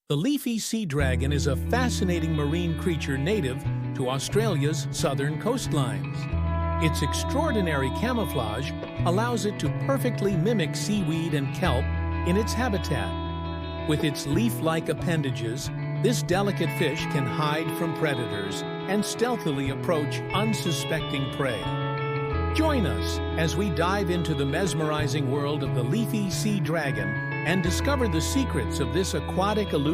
The leafy sea dragon is a fascinating marine creature native to Australia's southern coastlines. Its extraordinary camouflage allows it to perfectly mimic seaweed and kelp in its habitat. With its leaf-like appendages, this delicate fish can hide from predators and stealthily approach unsuspecting prey. Join us as we dive into the mesmerizing world of the leafy sea dragon and discover the secrets of this aquatic illusion.